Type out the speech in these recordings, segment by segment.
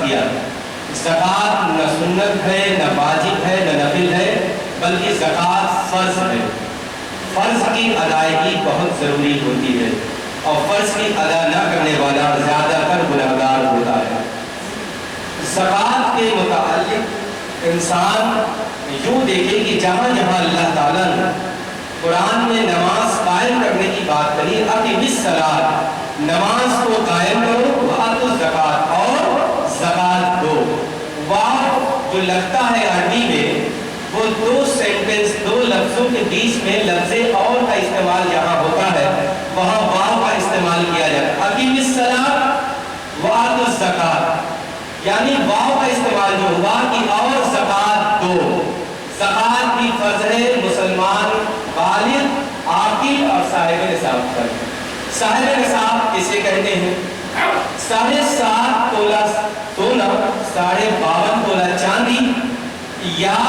کیا۔ زکوٰۃ نہ سنت ہے، نہ واجب ہے، نہ نفل ہے، بلکہ زکوٰۃ فرض ہے۔ فرض کی ادائیگی بہت ضروری ہوتی ہے، اور فرض کی ادا نہ کرنے والا زیادہ تر گنہگار ہوتا ہے۔ زکوٰۃ کے متعلق انسان یوں دیکھے کہ جہاں جہاں اللہ تعالیٰ نے قرآن میں نماز قائم کرنے کی بات کری، اقیم الصلاۃ، نماز کو قائم کرو، وآتوا الزکوٰۃ، اور زکوٰۃ دو۔ واو جو لگتا ہے عربی میں، وہ دو سینٹنس، دو لفظوں کے بیچ میں لفظ اور کا استعمال جہاں ہوتا ہے وہاں واو کا استعمال کیا جاتا ہے۔ اقیم الصلاۃ وآتوا الزکوٰۃ، یعنی واو کا استعمال جو ہوا کہ اور زکوٰۃ دو۔ زکوٰۃ بھی فرض ہے مسلمان بالغ، عاقل اور صاحب نصاب پر۔ صاحب نصاب کسے کہتے ہیں؟ 7.5 تولہ سونا، 52.5 تولہ چاندی، یا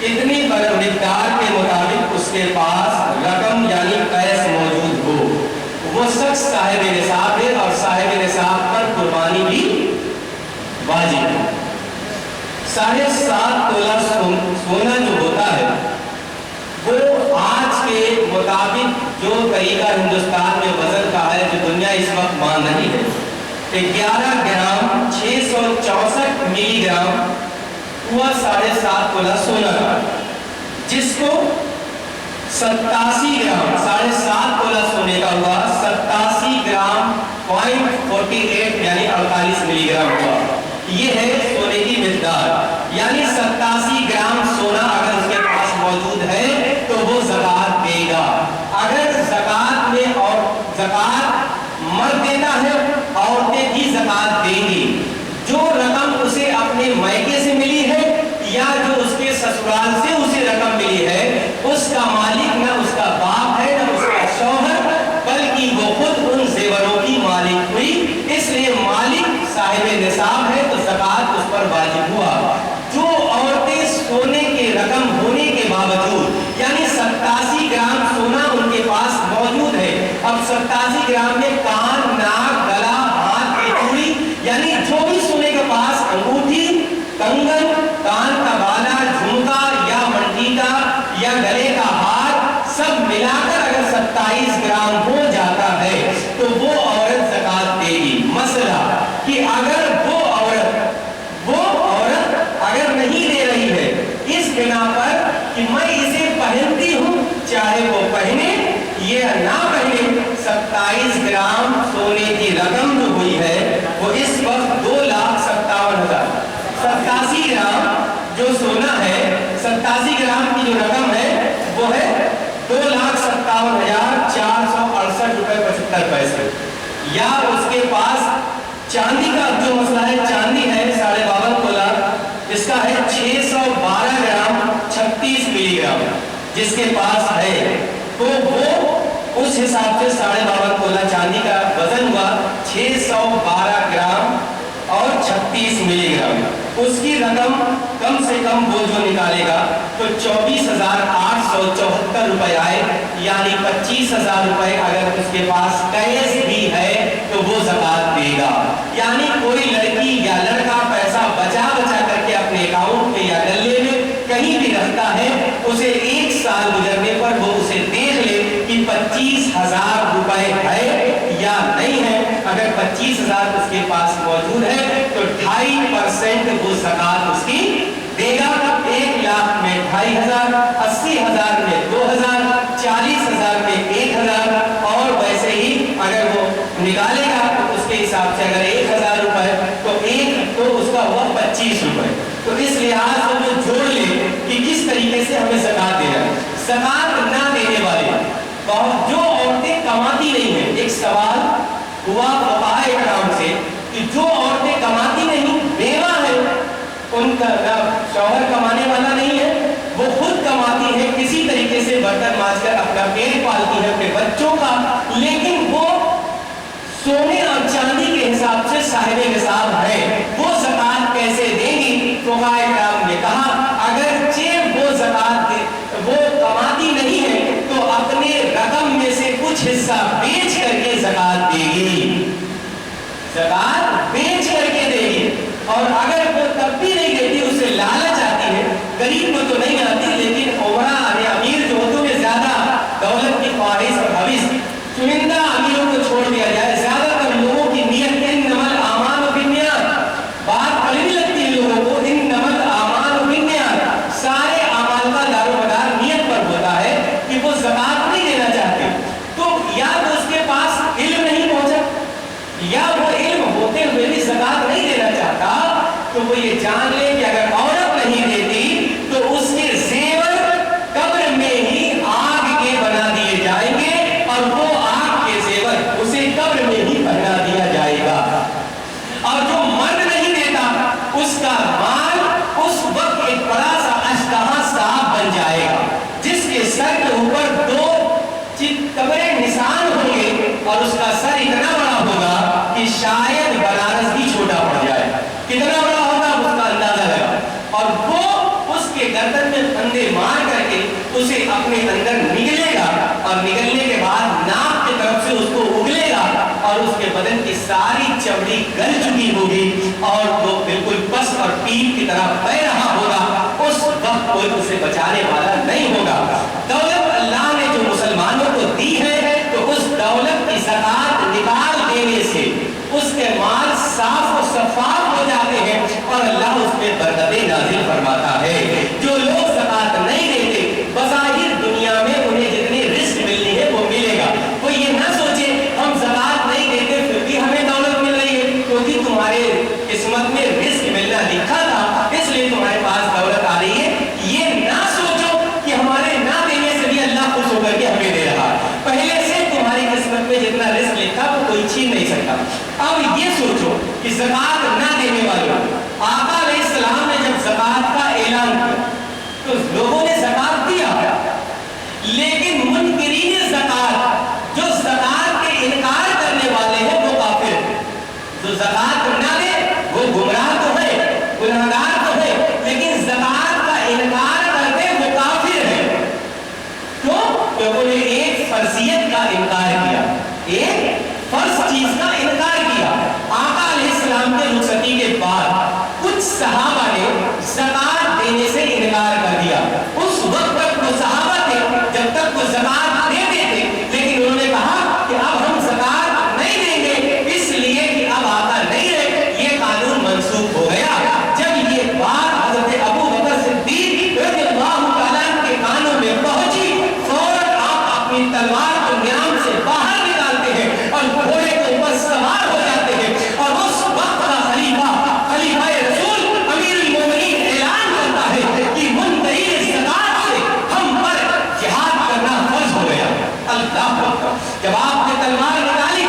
اتنی مقدار کے مطابق اس کے پاس رقم یعنی پیس موجود ہو، وہ شخص صاحب نصاب ہے، اور صاحب نصاب پر قربانی بھی واجب ہے۔ 7.5 تولہ سونا جو ہوتا ہے وہ آج کے مطابق جو طریقہ ہندوستان میں وزن کا ہے، جو دنیا اس وقت مان رہی ہے، 11 گرام 664 ملی گرام ہوا 7.5 تولہ سونا کا، جس کو 87 گرام 7.5 تولہ سونے کا ہوا 87 گرام 0.48 یعنی 48 ملی گرام ہوا۔ یہ ہے سونے کی مقدار، یعنی 87 گرام سونا اگر اس کے پاس موجود ہے تو وہ زکوٰۃ دے گا۔ اگر زکوٰۃ میں، اور زکوٰۃ مرد دیتا ہے، عورتیں بھی زکوٰۃ دیں گی۔ جو رقم اسے اپنے مائکے سے ملی ہے یا جو اس کے سسرال سے اسے رقم ملی ہے، اس کا مالک نہ اس کا باپ ہے نہ اس کا شوہر، بلکہ وہ خود ان زیوروں کی مالک ہوئی، اس لیے مالک صاحب نصاب ہے تو زکوٰۃ اس پر واجب ہوا۔ جو عورتیں سونے کے رقم ہونے کے باوجود، یعنی 87 گرام سونا ان کے پاس موجود ہے، اب 87 گرام میں کان، ناک، گلا، ہاتھ کی چوڑی، یعنی جو بھی سونے کے پاس انگوٹھی، کنگن، کان کا بالا، جھمکا یا منٹیکا یا گلے کا ہار، سب ملا کر اگر 27 گرام ہو جاتا ہے تو وہ عورت زکوٰۃ دے گی۔ مسئلہ کہ اگر وہ عورت اگر نہیں دے رہی ہے اس بنا پر کہ میں اسے پہنتی ہوں، چاہے وہ پہنے یا نہ پہنے، 27 گرام سونے کی رقم جو ہوئی ہے وہ اس وقت 2,57,000، 87 گرام جو سونا ہے، 87 گرام کی جو رقم ہے وہ ہے 2,57,468 روپے 75 پیسے۔ یا اس کے پاس چاندی کا جو مسئلہ ہے، چاندی ہے 52.5 تولہ، اس کا ہے 612 گرام 36 ملی گرام، جس کے پاس ہے تو وہ اس حساب سے 52.5 تولہ چاندی کا وزن ہوا 612 گرام اور 36 ملی گرام۔ اس کی رقم کم سے کم وہ جو نکالے گا تو 24,874 روپے آئے، یعنی 25,000 روپے اگر اس کے پاس کیش بھی ہے تو وہ زکوٰۃ دے گا۔ یعنی کوئی لڑکی یا لڑکا پیسہ بچا کر کے اپنے اکاؤنٹ میں یا ڈلے میں کہیں بھی رکھتا ہے، اسے 1 سال گزرنے پر وہ اسے دیکھ لے کہ 25,000 روپے ہے یا نہیں ہے۔ اگر 25,000 اس کے پاس موجود ہے تو 2.5% وہ زکوٰۃ اس کی دے گا۔ 1 لاکھ میں 2,500، 80,000 میں 2,000، 40,000 میں 1,000، اور ویسے ہی اگر وہ نکالے گا تو اس کے حساب سے اگر 1,000 روپے تو اس کا ہوا 25 روپے۔ تو اس لحاظ سے وہ جوڑ لے کہ کس طریقے سے ہمیں زکوٰۃ دینا ہے۔ زکوٰۃ نہ دینے والے جو عورتیں کماتی نہیں ہیں، ایک سوال ہوا فقہاء کرام سے کہ جو عورتیں کماتی نہیں، بیوہ ہے، ان کا شوہر کمانے والا نہیں ہے، وہ خود کماتی ہے، کسی طریقے سے برتن مانج کر اپنا پیٹ پالتی ہے، اپنے بچوں کا، لیکن وہ سونے اور چاندی کے حساب سے صاحب نصاب ہے، وہ زکوٰۃ کیسے دیں گی؟ فقہاء کرام نے کہا اگرچہ وہ زکوٰۃ وہ کماتی نہیں ہے تو اپنے رقم میں سے کچھ حصہ بیچ کر کے زکوٰۃ دے گی، زکوٰۃ بیچ کر کے دے گی۔ वो ये जान ले कि अगर औरत नहीं देती तो उसके जेवर कब्र में ही आग के बना दिए जाएंगे और वो आग के जेवर उसे कब्र में ही पहना दिया जाएगा। और जो मर्द नहीं देता उसका माल उस वक्त एक बड़ा सा अश्तहा सांप बन जाएगा, जिसके सर के ऊपर 2 चितकबरे निशान होंगे और उसका सर इतना बड़ा होगा कि शायद बनारस भी छोटा पड़ जाए। कितना बड़ा होगा उसका अंदाजा लगा। और वो उसके गर्दन में फंदे मार करके उसे अपने अंदर निगलेगा और निगलने के बाद नाक की तरफ से उसको उगलेगा और उसके बदन की सारी चमड़ी गल चुकी होगी और वो बिल्कुल पस और पीठ की तरह बह रहा होगा। उस वक्त कोई उसे बचाने वाला नहीं होगा। दौलत अल्लाह ने जो मुसलमानों को दी है तो उस दौलत की ज़कात निकाल देने से उसके माल साफ और शफाफ हो जाते हैं और अल्लाह उसमें बरकतें नाज़िल फरमाता है। जो लोग ज़कात नहीं देते बज़ाहिर दुनिया में उन्हें जितनी रिस्क मिलनी है वो मिलेगा। वो ये ना सोचे हम ज़कात नहीं देते फिर भी हमें दौलत मिल रही है क्योंकि तुम्हारे किस्मत में रिस्क मिलना लिखा था इसलिए तुम्हारे पास दौलत आ रही है। ये ना सोचो कि हमारे ना देने से भी अल्लाह खुश होकर के हमें दे रहा है। पहले से तुम्हारी किस्मत में जितना रिस्क लिखा वो कोई छीन नहीं सकता। अब ये सोचो कि ज़कात ना देने वालों, आका अलैहिस्सलाम ने जब ज़कात का ऐलान किया तो लोगों ने ज़कात दिया, लेकिन मुनकिरीन ज़कात जो ज़कात के इनकार करने वाले हैं वो काफिर हैं। जो ज़कात ना दे वो गुमराह तो है, गुनहगार तो है, लेकिन ज़कात का इनकार करते वो काफिर है। क्यों? क्योंकि उन्होंने एक फर्जियत का इनकार किया, एक फर्ज चीज का इनकार किया। आका अलैहिस्सलाम के रुखसती के बाद कुछ सहाबा ने ज़कात देने से इनकार कर दिया। उस वक्त तक वो सहाबा थे जब तक वो ज़कात देते थे, लेकिन उन्होंने कहा कि अब हम ज़कात नहीं देंगे इसलिए कि अब आका नहीं रहे, ये कानून मंसूख हो गया। जब ये बात हज़रत अबू बकर सिद्दीक़ रज़ियल्लाहु तआला के कानों में पहुंची, फौरन आप अपनी तलवार को न्याम से बाहर निकालते हैं और घोड़े के ऊपर सवार हो जाते हैं और उस वक्त का खलीफा रसूल अमीरुल मोमिनीन ऐलान करता है कि मुनकरीन ज़कात से हम पर जिहाद करना फर्ज हो गया। अल्लाह अकबर। जब आपने तलवार निकाली,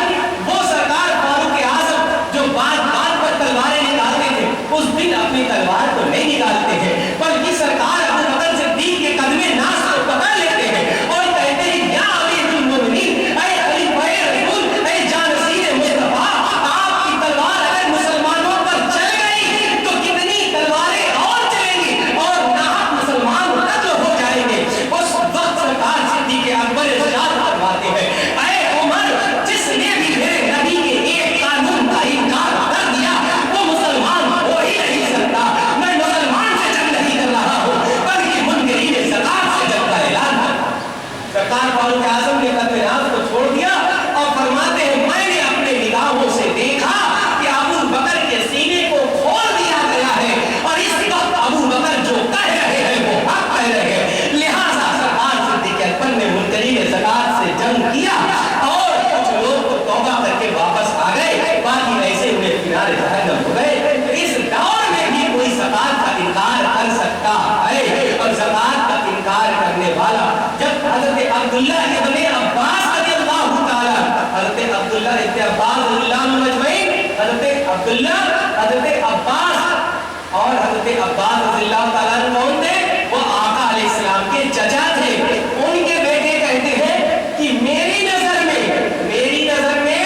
वो सरकार फारूक आज़म जो बात पर तलवारें निकालते थे उस दिन अपनी तलवार को नहीं निकालते हैं, बल्कि सरकार अबू बकर सिद्दीक़ के कदमे नाज़ को पकड़ लेते हैं और कहते हैं या अमीरुल मोमिनीन, ऐ खलीफा रसूल, ऐ जानशीन मुस्तफा, आपकी तलवार अगर मुसलमानों पर चल गई तो कितनी तलवारें और चलेंगी और नाहक मुसलमान कत्ल हो जाएंगे। उस वक्त सरकार सिद्दीक़ अकबर इरशाद फरमाते हैं, ऐ उमर, जिसने भी मेरे नबी के एक कानून का इनकार कर दिया वो मुसलमान हो ही नहीं सकता। मैं मुसलमान से जंग नहीं कर रहा हूँ बल्कि मुनकरीन ज़कात से जंग का ऐलान कर रहा हूँ। सरकार फारूक आज़म ने कत्ल-ए-आम को छोड़ दिया और फरमाते हैं मैंने अपने निगाहों से देखा कि अबू बकर के सीने को खोल दिया गया है और इस वक्त अबू बकर जो कह रहे हैं वो हक कह रहे हैं। लिहाजा सरकार सिद्दीक़ अकबर ने मुनकरीन ज़कात से जंग किया और कुछ लोग तो तौबा करके वापस आ गए, बाकी ऐसे उन्हें किनारे जहन्नम हो गए। तो इस दौर में भी कोई ज़कात का इनकार कर सकता है और ज़कात का इनकार करने वाला जब हज़रत अब्दुल्ला इब्ने अब्बास रज़ियल्लाहु ताला, हज़रत अब्दुल्ला इब्ने अब्बास रज़ियल्लाहु अजमईन, हज़रत अब्दुल्ला, हज़रत अब्बास और हज़रत अब्बास रज़ियल्लाहु ताला कौन थे? वो आका अलैहिस्सलाम के चचा थे। उनके बेटे कहते हैं कि मेरी नजर में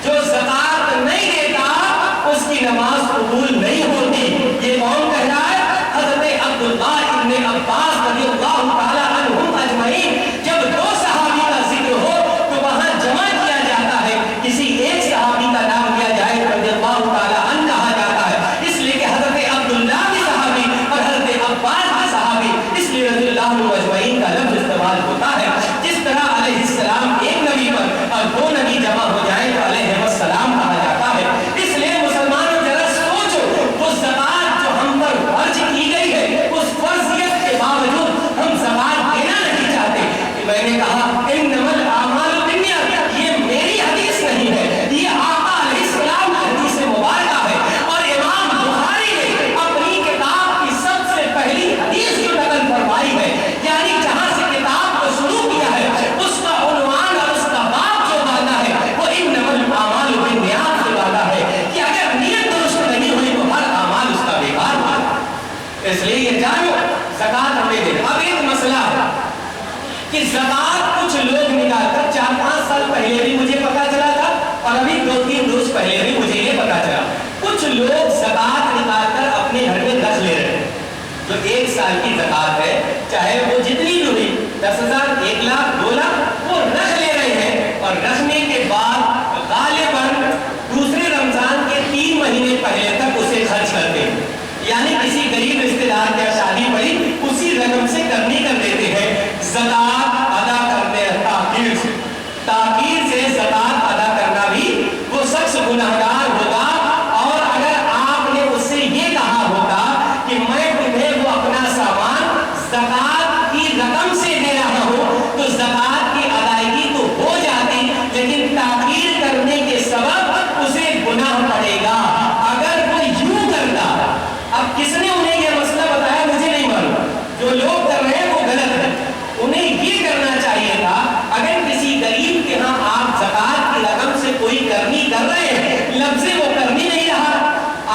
जो ज़कात नहीं देता उसकी नमाज कबूल नहीं होती। ये कौन कह रहा है? हज़रत अब्दुल्ला इब्ने अब्बास रज़ियल्लाहु ताला अन्हुम अजमईन। जब 2 सहाबी का जिक्र हो तो वहां जमा किया जाता है, किसी एक सहाबी का नाम लिया जाए रज़ियल्लाहु ताला अन्हु कहा जाता है, इसलिए कि हज़रत अब्दुल्ला भी सहाबी और हज़रत अब्बास कि ज़कात कुछ लोग निकालकर 4-5 साल पहले भी मुझे पता चला था और अभी 2-3 रोज पहले भी मुझे ये पता चला, कुछ लोग ज़कात निकालकर अपने घर में रख ले रहे हैं। जो 1 साल की ज़कात है, चाहे वो जितनी भी हुई, 10,000, 1 लाख, 2 लाख, वो रख ले रहे हैं और रखने के बाद गालिबन दूसरे रमजान के 3 महीने पहले तक उसे खर्च करते हैं। यानी किसी गरीब रिश्तेदार की शादी पड़ी, उसी रकम से करनी कर देते हैं। ज़कात अदा करते हैं ताकीर से, ताकीर से ज़कात अदा करना भी वो शख्स गुनहगार होगा। और अगर आपने उससे ये कहा होगा कि मैं तुम्हें वो अपना सामान ज़कात की रकम से दे रहा हूँ, तो ज़कात की अदायगी तो हो जाती, लेकिन ताकीर करने के सबब उसे गुनाह पड़ेगा। अगर वो यूं करता, अब किसने उन्हें यह मसला बताया मुझे नहीं मालूम, जो लोग कर रहे हैं वो गलत है। उन्हें ये करना चाहिए था, अगर किसी गरीब के यहाँ आप ज़कात की रकम से कोई करनी कर रहे हैं, लफ्ज़े वो करनी नहीं रहा,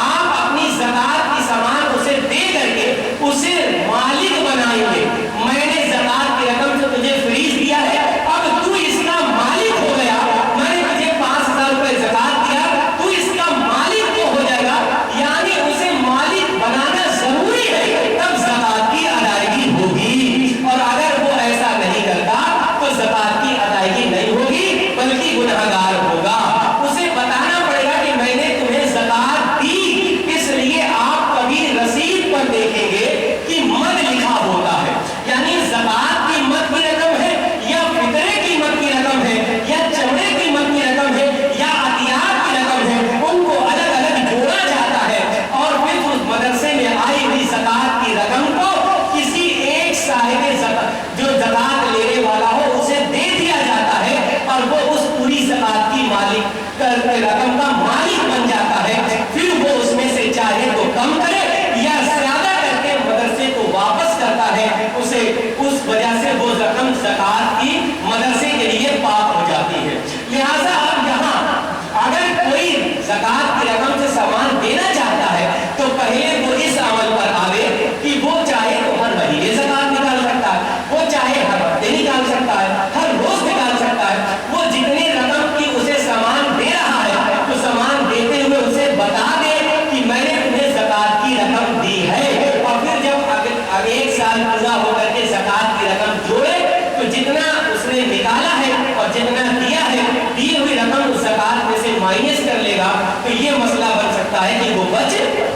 आप अपनी ज़कात की सामान उसे दे करके उसे मालिक बनाएंगे। मैंने ज़कात की रकम से तुझे फ्रीज दिया है, अब तू इसका मालिक हो गया। मैंने तुझे 5,000 रुपए ज़कात दिया, तू इसका मालिक तो हो जाएगा। यानी उसे मालिक बनाना जरूरी है, तब ज़कात की अदायगी होगी। और अगर वो ऐसा नहीं करता तो ज़कात की अदायगी नहीं होगी, बल्कि गुनहगार होगा। उसे बताना पड़ेगा कि मैंने तुम्हें ज़कात दी, इसलिए आप कभी रसीद पर देखेंगे कि मद लिखा होता है, यानी ज़कात की मद की रकम है या फितरे की मद की रकम है या चमड़े की मद की रकम है या अतियात की रकम है, उनको अलग अलग जोड़ा जाता है और फिर उस मदरसे में आई हुई ज़कात की रकम को किसी एक साहिब जो ज़कात लेने वाला हो उसे दे दिया जाता है और वो उस पूरी ज़कात की मालिक रकम का मालिक बन जाता है। फिर वो उसमें से चाहे तो कम करे या ज्यादा करके मदरसे को वापस करता है, उसे उस वजह से वो रकम ज़कात की मदरसे के लिए पाक हो जाती है। लिहाजा अब यहाँ अगर कोई ज़कात की रकम से सामान देना चाहता है तो पहले वो इस अमल पर आवे कि वो चाहे तो हर महीने ज़कात निकाल सकता है, वो चाहे हर हफ्ते निकाल सकता है, हर रोज निकाल सकता है। वो जितने रकम की उसे सामान दे रहा है तो सामान देते हुए उसे बता दे कि मैंने तुम्हें ज़कात की रकम दी है। और फिर जब अगर 1 साल पूरा होकर के ज़कात की रकम जोड़े तो जितना उसने निकाला है और जितना दिया है, दी हुई रकम उस ज़कात में से माइनस कर लेगा, तो ये मसला बन सकता है कि वो बच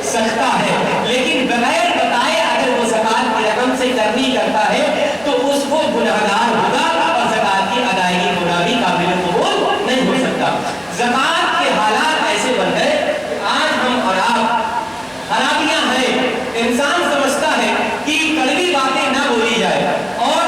सकता है। लेकिन बगैर बताए अगर वो ज़कात की रकम से करनी करता है तो उसको गुनहगार होगा और ज़कात की अदायगी होना भी काबिल कबूल नहीं हो सकता। ज़कात के हालात ऐसे बन गए, आज हम और आप खराबियां हैं। इंसान समझता है कि कड़वी बातें ना बोली जाए और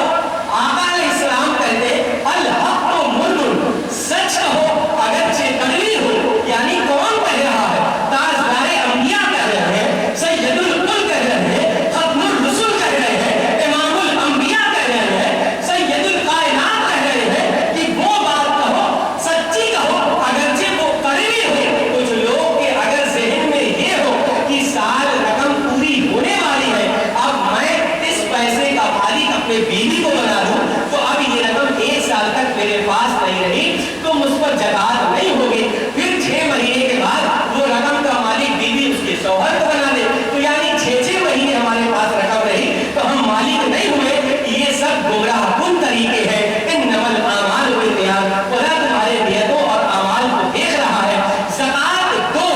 आका अलैहिस्सलाम कहते अल हक़ मुर्रुन, सच कहो अगरचे कड़वी हो। यानी कौन कह रहा है? ताजदारे अंबिया कह रहे हैं, सैयदुल कुल कह रहे हैं, खत्मुर रसूल कह रहे हैं, इमामुल अंबिया कह रहे हैं, सैयदुल कायनात कह रहे हैं कि वो बात कहो, सच्ची कहो अगरचे वो कड़वी हो। कुछ लोग के अगर ज़हन में ये हो कि साल रकम पूरी होने वाली है, अब मैं इस पैसे का मालिक अपने बीवी को बना दूं तो अब ये रकम 1 साल तक मेरे पास नहीं रही तो मुझ पर ज़कात नहीं होगी। फिर 6 महीने के बाद वो रकम का मालिक बीवी उसके शौहर को बना दे, तो यानी 6-6 महीने हमारे पास रकम रही तो हम मालिक नहीं हुए। ये सब गुमराहकुन तरीके हैं। इन्नमल आमाल बिन्नियात, खुदा तुम्हारे नियतों और अमाल को देख रहा है। ज़कात दो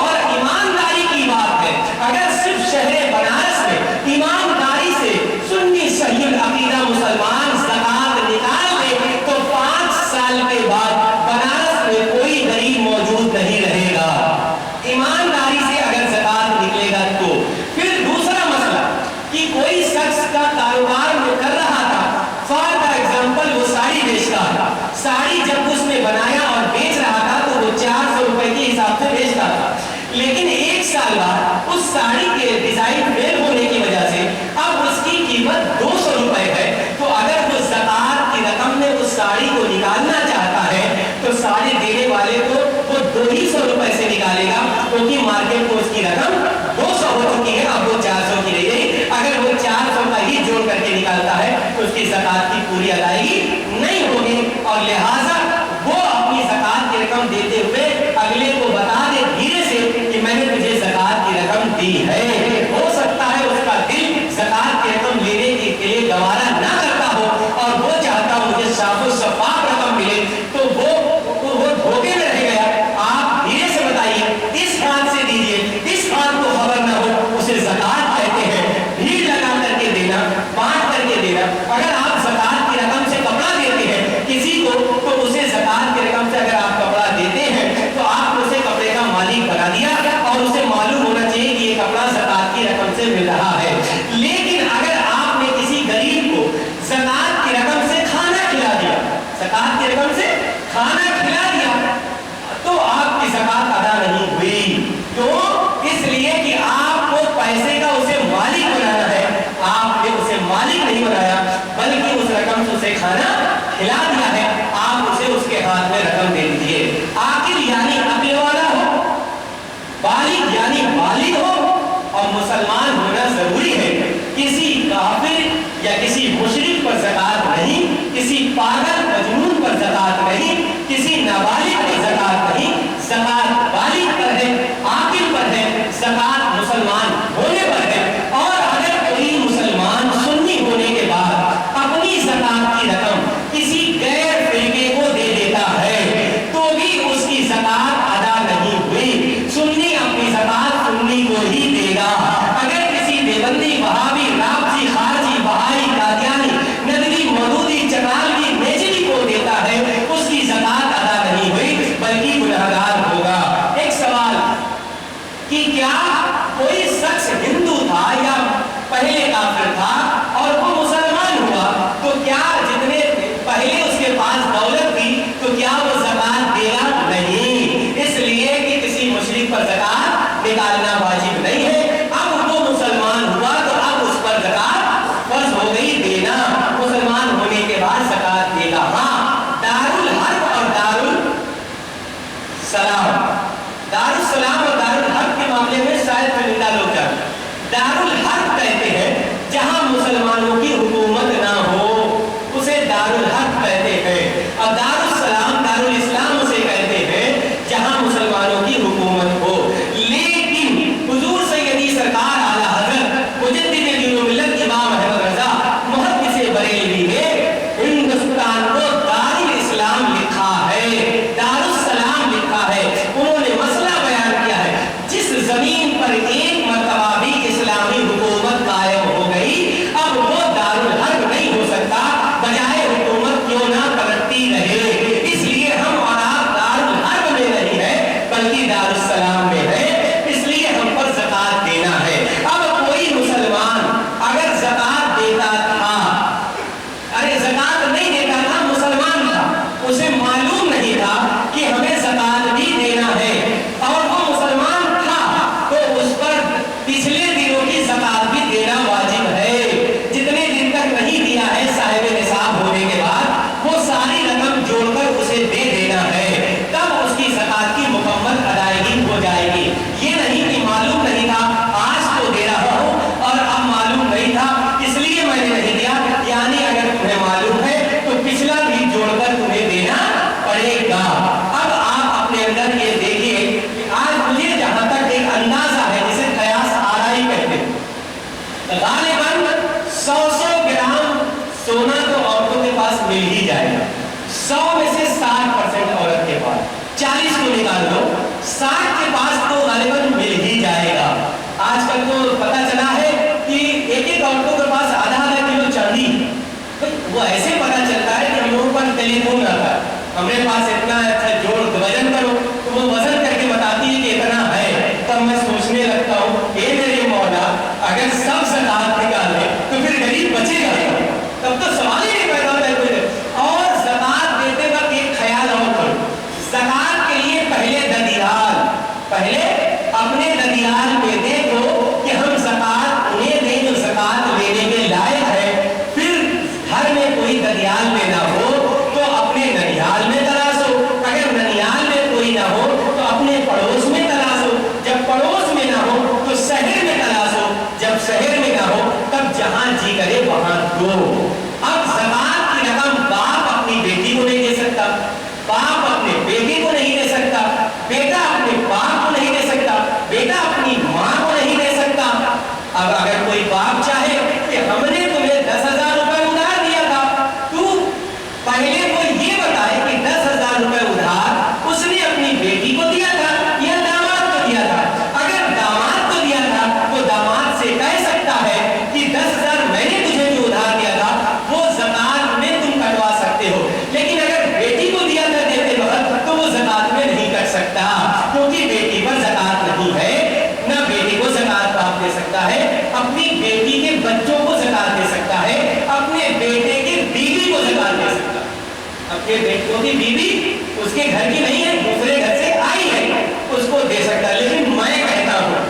और ईमानदारी की बात है। अगर सिर्फ शहर बनारस में ईमानदारी से सुन्नी सहीहुल अकीदा मुसलमान ज़कात निकाल दे तो 5 साल के बाद बनारस में कोई गरीब मौजूद नहीं रहेगा। ईमानदारी से अगर ज़कात निकलेगा तो। फिर दूसरा मसला कि कोई शख्स का कारोबार में कर रहा था, फॉर एग्जाम्पल वो साड़ी बेचता था, साड़ी जब उसने बनाया और बेच रहा था तो वो 400 रुपए के हिसाब से बेचता था, लेकिन 1 साल बाद उस साड़ी के डिजाइन फेल होने की वजह से अब उसकी कीमत 200 रुपए है। तो अगर वो ज़कात की रकम में उस साड़ी को निकालना चाहता है तो साड़ी देने वाले को वो 200 रुपए से निकालेगा, क्योंकि मार्केट में उसकी रकम 200 हो चुकी है, अब वो 400 की रही। अगर वो 400 का ही जोड़ करके निकालता है तो उसकी ज़कात की पूरी अदायगी नहीं होगी, और लिहाजा वो अपनी ज़कात की रकम देते हुए अगले को बता दे धीरे से कि मैंने तुझे ज़कात की रकम दी है। हो सकता है उसका दिल ज़कात की रकम लेने के लिए गवारा ना करता हो और वो चाहता हो मुझे साफ शफाफ रकम मिले, तो वो धोखे में रह गया। आप धीरे से बताइए, इस हाथ से दीजिए, इस हाथ को खबर ना हो, उसे ज़कात कहते हैं। भीड़ लगा करके देना, बांट करके देना। अगर आप ज़कात की रकम से कपड़ा देते हैं किसी को, तो उसे ज़कात की रकम से अगर आप कपड़ा देते हैं तो आप उसे कपड़े का मालिक बना दिया और उसे मालूम होना चाहिए कि ये कपड़ा ज़कात की रकम से मिल रहा है। लेकिन अगर आपने किसी गरीब को ज़कात की रकम से खाना खिला दिया, ज़कात की रकम से खाना खिला दिया, तो आपकी ज़कात अदा नहीं हुई। क्यों? इसलिए कि आपको पैसे का उसे मालिक बनाना है, आपने उसे मालिक नहीं बनाया, बल्कि उस रकम से उसे खाना खिला दिया है। आप उसे उसके हाथ में रकम दे दीजिए। आखिर यानी अक्ल वाला हो, बालिग यानी बालिग हो और मुसलमान होना जरूरी है। किसी काफिर या किसी मुशरिक पर ज़कात नहीं, किसी पागल मजनून पर ज़कात नहीं, किसी नाबालिग पर ज़कात नहीं। ज़कात बालिग पर है, आकिल पर है, ज़कात मुसलमान होने पर है। और अगर कोई मुसलमान सुन्नी होने के बाद अपनी ज़कात की रकम किसी गैर फिरके को दे देता है तो भी उसकी ज़कात अदा नहीं हुई। सुन्नी अपनी ज़कात सुन्नी को ही देगा। अगर किसी देवबंदी, वहाबी, राफजी, खारजी, बहाई, कादियानी, नदवी, मौदूदी, चनालवी, नेजरी को देता है, उसकी ज़कात अदा नहीं हुई, बल्कि गुनहगार होगा। एक सवाल कि क्या कोई शख्स हिंदू था या पहले काफिर था और वो मुसलमान हुआ, तो क्या जितने पहले उसके पास दौलत थी तो क्या वो ज़कात देगा? नहीं, इसलिए कि किसी मुशरिक पर ज़कात निकालना वाजिब नहीं है। अब वो मुसलमान हुआ तो अब उस पर ज़कात फर्ज हो गई देना। मुसलमान होने के बाद ज़कात देगा। हाँ, दारुल हर्ब और दारुल सलाम, दारुल सलाम और दारुल हर्ब के मामले में शायद चुनिंदा लोग जानते हैं। दारुल हर्ब कहते हैं जहां मुसलमानों की हुकूमत ना हो, उसे दारुल हर्ब कहते हैं। और दारुल सलाम, दारुल इस्लाम उसे कहते हैं जहां मुसलमानों की हुकूमत हो। लेकिन हुजूर सैयदी सरकार आला हज़रत मुजद्दिद दीन व मिल्लत इमाम अहमद रज़ा मुहद्दिस बरेलवी ने हिंदुस्तान को दारुल इस्लाम लिखा है, दारुल सलाम लिखा है। उन्होंने मसला बयान किया है, जिस जमीन पर एक मर्तबा भी इस्लामी हुकूमत कायम हो गई, अब वो दारुल हर्ब नहीं हो सकता, बजाय हुकूमत क्यों ना पलटती रहे। इसलिए हम और आप दारुल हर्ब में नहीं है, बल्कि दारुल सलाम में है। इसलिए हम पर ज़कात देना है। अब कोई मुसलमान अगर ज़कात देता था, अरे ज़कात नहीं देता था, मुसलमान था, उसे मालूम नहीं था कि हमें ज़कात भी देना है, और वो मुसलमान था, तो उस पर पिछले दिनों की ज़कात भी देना वाजिब है। जितने दिन तक नहीं दिया है साहिब निसाब होने के बाद, वो सारी रकम जोड़कर उसे दे देना है, तब उसकी ज़कात की मुकम्मल अदायगी हो जाएगी। ये नहीं कि मालूम नहीं था, आज तो दे रहा हूँ और अब मालूम नहीं था इसलिए मैंने नहीं दिया। यानी अगर तुम्हें मालूम है तो पिछला भी जोड़कर तुम्हें देना पड़ेगा। अब आप अपने अंदर ये देखिए कि आज मुझे जहां तक एक अंदाजा है, जिसे कयास आराई कहते हैं, गालिबन 100 ग्राम सोना तो औरतों के पास मिल ही जाएगा। 100 में से 60% औरत के पास, 40 को निकाल दो, 60 के पास तो गालिबन मिल ही जाएगा। आजकल तो पता चला है कि एक औरतों के पास आधा किलो चांदी, वो ऐसे पता चलता है कि हम लोगों पर टेलीफोन आता है, हमारे पास इतना अच्छा जोड़ वजन करो, तो वो वजन करके बताती है कि इतना है। तब मैं सोचने लगता हूँ, ये मेरे मौला, अगर सब ज़कात निकाले तो फिर गरीब बचेगा, तब तो सवाल ही नहीं पैदा होता है कोई। और ज़कात देते वक्त एक ख्याल और करो, ज़कात के लिए पहले ददियाल, पहले अपने ददियाल में देखो कि हम ज़कात उन्हें दें जो ज़कात लेने के लायक है। फिर घर में कोई ददियाल में ना हो तो अपने ननिहाल में तलाशो, अगर ननिहाल में कोई ना हो तो अपने पड़ोस में तलाशो, जब पड़ोस में ना हो तो शहर में तलाशो, जब शहर में ना हो तब जहां जी करे वहां दो। दे सकता है, अपनी बेटी के बच्चों को ज़कात दे सकता है, अपने बेटे की बीवी को ज़कात दे सकता है। अपने बेटों की बीवी उसके घर की नहीं है, दूसरे घर से आई है, उसको दे सकता है। लेकिन मैं कहता हूँ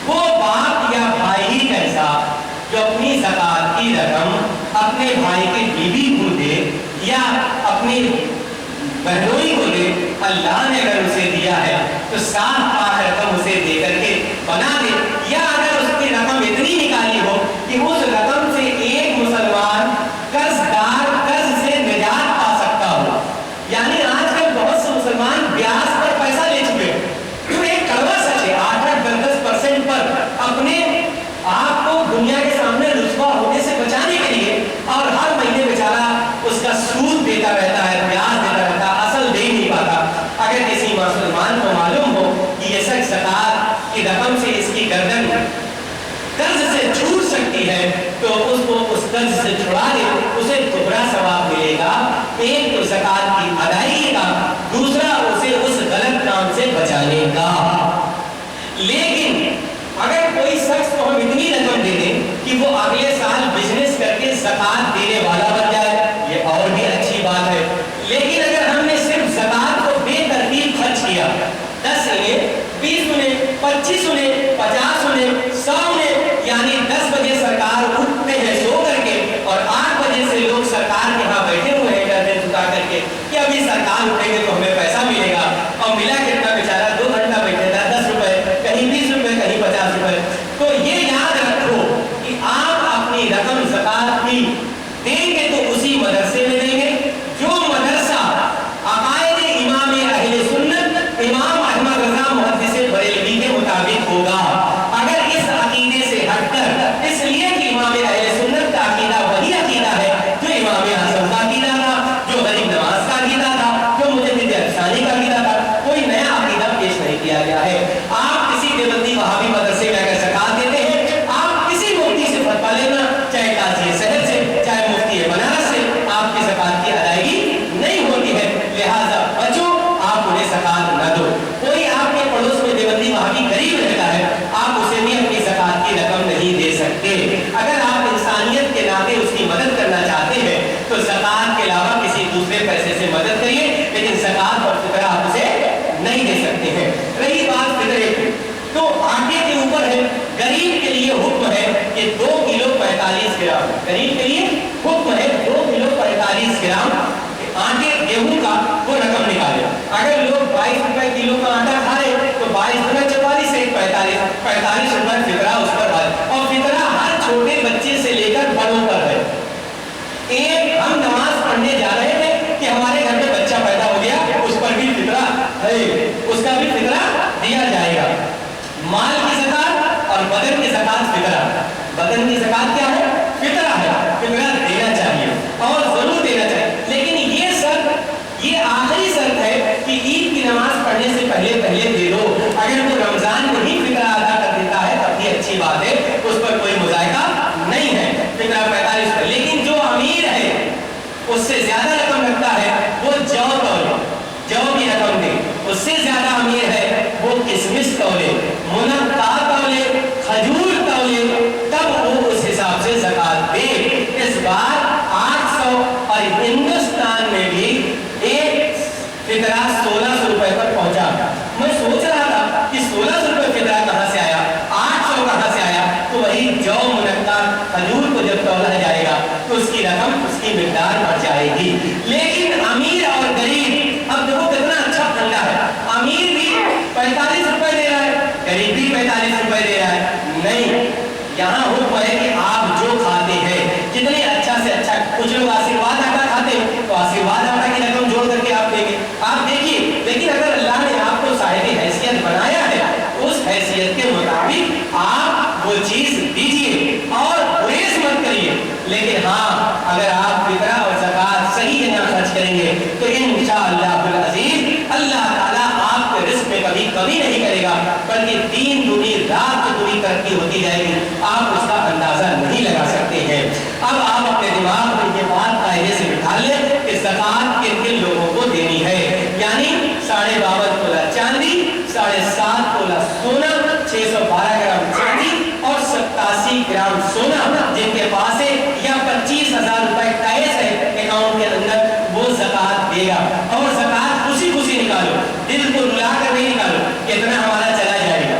वो बाप या भाई ही कैसा जो अपनी ज़कात की रकम अपने भाई की बीवी को दे या अपनी बहनोई को दे, अल्लाह ने अगर उसे दिया है तो 7 लाख रकम उसे दे करके बना दे। या अगर उसकी रकम इतनी निकाली हो कि उस रकम से एक मुसलमान कर्जदार कर्ज से निजात पा सकता हो। यानी आजकल बहुत से मुसलमान ब्याज पर पैसा ले चुके हैं, जो एक कड़वा सच है। 8-10% पर अपने आप को दुनिया के सामने रुसवा होने से बचाने के लिए, और हर महीने बेचारा उसका सूद देता रहता है, ब्याज देता रहता है, असल दे नहीं पाता। अगर किसी मुसलमान को मालूम हो कि ये शख्स ज़कात की रकम से इसकी गर्दन कर्ज से छूट सकती है तो उसको उस कर्ज से छुड़ा दे, उसे दोहरा सवाब मिलेगा। एक तो ज़कात की अदायगी का, दूसरा उसे उस गलत काम से बचाने का। लेकिन अगर कोई शख्स को हम इतनी रकम दे दें कि वो अगले साल बिजनेस करके ज़कात देने वाला बन जाए, ये और भी अच्छी बात है। लेकिन अगर हमने सिर्फ ज़कात को बेतरतीब खर्च किया, 10 ने, 20 ने, 25 ने, 50 ने, 100 ने, यानी 10 बजे सरकार उठते हैं सो करके और 8 बजे से लोग सरकार के यहाँ बैठे हुए हैं गर्दन झुका करके कि अभी सरकार उठेंगे तो हमें पैसा मिलेगा, और मिला कितना बेचारा 2 घंटा बैठे था, 10 रुपए, कहीं 20 रुपए, कहीं 50 रुपए। तो ये याद रखो कि आप अपनी रकम ज़कात की देंगे तो उसी मदरसे में देंगे जो मदरसा अकायदे इमाम अहले सुन्नत इमाम अहमद रज़ा मुहद्दिस बरेलवी के मुताबिक होगा। अगर इस अकीदे से हटकर, इसलिए कि इमाम अहले सुन्नत का अकीदा वही अकीदा है जो इमाम आज़म का अकीदा था, जो गरीब नवाज का अकीदा था, जो मुजद्दिद अफ़सानी का अकीदा था, कोई नया अकीदा पेश नहीं किया गया है। आप किसी देवबंदी वहाबी मदरसे में अगर ज़कात देते हैं, आप किसी मुफ्ती से फतवा लेना, चाहे काज़ी शहर से, चाहे मुफ्ती बनारस से, आपकी ज़कात की अदायगी नहीं होती है। लिहाजा बचो, आप उन्हें ज़कात न दो। कोई आपके पड़ोस में देवबंदी वहाबी गरीब रहता है, आप उसे भी अपनी ज़कात की रकम नहीं दे सकते। अगर आप इंसानियत के नाते उसकी मदद करना चाहते हैं तो ज़कात के अलावा किसी दूसरे पैसे से मदद करिए, लेकिन ज़कात और फितरा आप उसे नहीं दे सकते हैं। रही बात फितरे की, तो आटे के ऊपर है, गरीब के लिए हुक्म है कि 2 किलो 45 ग्राम, गरीब के लिए हुक्म है 2 किलो 45 ग्राम आटे गेहूं का वो रकम निकाले। अगर लोग 22 रुपए किलो का आटा खा रहे तो 22 गुना 44 से 45 रुपए फितरा उस पर है। और फितरा हर छोटे बच्चे से लेकर बड़ों पर है। एक हम नमाज पढ़ने जा रहे थे कि हमारे घर में बच्चा पैदा हो गया, उस पर भी फितरा है, उसका भी फितरा दिया जाएगा। माल की ज़कात और बदन की ज़कात फितरा। बदन की ज़कात क्या है? फितरा है। फितरा देना चाहिए और जरूर देना चाहिए, लेकिन ये आखिरी शर्त है कि ईद की नमाज पढ़ने से पहले दे दो। अगर वो रमजान में ही फितरा अदा कर देता है तब भी अच्छी बात है, उस पर कोई मुज़ायका नहीं है। फितरा 45 पर। लेकिन जो अमीर है उससे ज्यादा रकम रखता है वो जौ की रकम दे। उससे ज्यादा अमीर है वो किशमिश तौले, मुनक्का तौले, खजूर तौले, तब वो उस हिसाब से ज़कात दे। इस बार 800 और हिंदुस्तान में भी एक फितरा 1600 रुपए पर पहुंचा। मैं सोच रहा था कि 1600 रुपए फितरा कहां से आया, 800 कहां से आया। तो वही जौ, मुनक्का, खजूर को जब तौला जाएगा तो उसकी रकम, उसकी मिकदार बढ़ जाएगी। लेकिन अमीर और गरीब, अब देखो कितना अच्छा फंडा है। अमीर भी 45 रुपए दे रहा है, गरीब भी 45 रुपए दे रहा है। नहीं, यहाँ हुक्म है कि आप जो खाते हैं जितने अच्छा से अच्छा, कुछ लोग आशीर्वाद आटा खाते हैं तो आशीर्वाद आटा की रकम जोड़ करके आप देंगे, आप देखिए। लेकिन अगर अल्लाह ने आपको साहिब हैसियत बनाया है, उस हैसियत के मुताबिक आप वो चीज दीजिए और गुरेज मत करिए। लेकिन हाँ, अगर आप फितरा और ज़कात सही जगह खर्च करेंगे तो इंशाअल्लाह अज़ीज़ अल्लाह ताला आपके रिस्क में कभी कमी नहीं करेगा, बल्कि दिन दुनी रात दुनी तरक्की होती जाएगी, आप उसका अंदाजा नहीं लगा सकते हैं। अब आप अपने दिमाग में ये बात कायदे से बिठा लें कि ज़कात किन किन लोगों को देनी है। यानी 52.5 तोला चांदी, 7.5 तोला सोना, 612 ग्राम चांदी ग्राम सोना जिनके पास है या 25,000 रुपए कैश है अकाउंट के अंदर, वो ज़कात देगा। और ज़कात खुशी खुशी निकालो, दिल को रुला कर नहीं निकालो कितना हमारा चला जाएगा,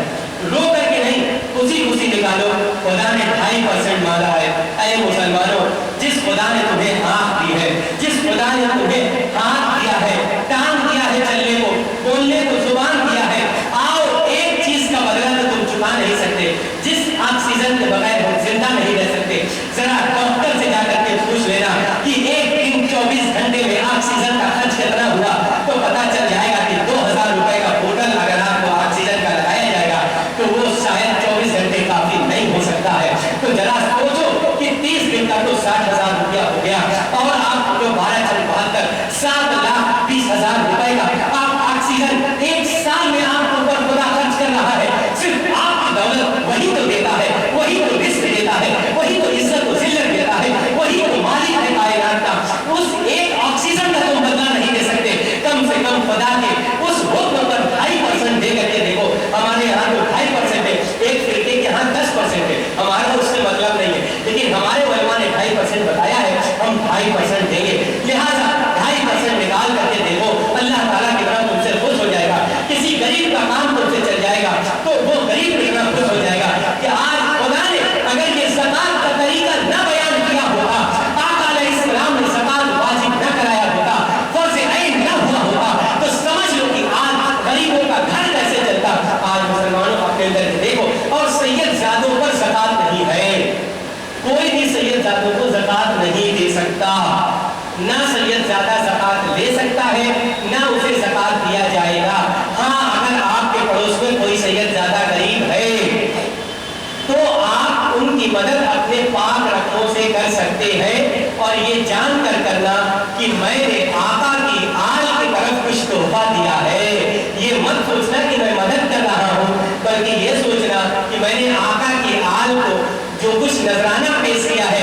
रो करके नहीं, खुशी खुशी निकालो। खुदा ने 2.5% मांगा है। ऐ मुसलमानों, जिस खुदा ने तुम्हें आँख दी है, जिस खुदा ने तुम्हें हाथ दिया है, टांग दिया है चलने को, बोलने को जुबान दिया है, आओ एक चीज का बदला तो तुम चुका नहीं सकते। जिस ऑक्सीजन के बगैर हम जिंदा नहीं रह सकते, जरा डॉक्टर से जाकर के पूछ लेना कि एक दिन 24 घंटे में ऑक्सीजन का खर्च कितना हुआ, तो पता चल जाएगा कि 2,000 रुपए का बोतल अगर आपको ऑक्सीजन का लगाया जाएगा तो वो शायद 24 घंटे काफी नहीं हो सकता है। तो जरा सोचो कि 30 दिन का तो 60,000 रुपया हो गया, और आप जो 12-72 7,20,000 रुपए का आप ऑक्सीजन एक साल में आपके ऊपर खुदा खर्च कर रहा है। सिर्फ आपकी दौलत वही तो देता है, वही तो रिस्क देता है, वही तो इज्जत और जिल्लत देता है, वही तो मालिक है कायनात का। उस एक ऑक्सीजन का तुम बदला नहीं दे सकते, कम से कम खुदा के उस हुक्म पर 2.5% दे करके देखो। हमारे यहाँ तो 2.5% है, एक फिरके के यहाँ 10% है, हमारा उससे मतलब नहीं है, लेकिन हमारे उलमा ने 2.5% बताया है, हम 2.5% देंगे। लिहाजा 2.5% निकाल करके देखो, अल्लाह ताला कितना तुमसे खुश हो जाएगा। किसी गरीब का काम तुमसे चल जाएगा तो वो गरीब कितना खुश हो जाएगा कि आज खुदा ने अगर ये ज़कात का तरीका न बयान किया होता, आका अलैहिस्सलाम ने ज़कात वाजिब न कराया होता, फर्ज़ ऐन न हुआ होता, तो समझ लो कि आज गरीबों का घर कैसे चलता। आज मुसलमानों अपने अंदर देखो, और सैयद ज़ादों पर ज़कात नहीं है, कोई भी सैयद ज़ादों को ज़कात नहीं दे सकता, ना सैयद ज़ादा ज़कात ले सकता है, ना उसे ज़कात दिया जाएगा। हाँ, अगर आपके पड़ोस में कोई सैयद ज़ादा गरीब है तो आप उनकी मदद अपने पाक रखों से कर सकते हैं, और ये जानकर करना कि मैंने आका की आल की तरफ कुछ तोहफा दिया है। ये मत सोचना कि मैं मदद कर रहा हूँ, बल्कि ये सोचना कि मैंने आका की आल को जो कुछ नजराना पेश किया है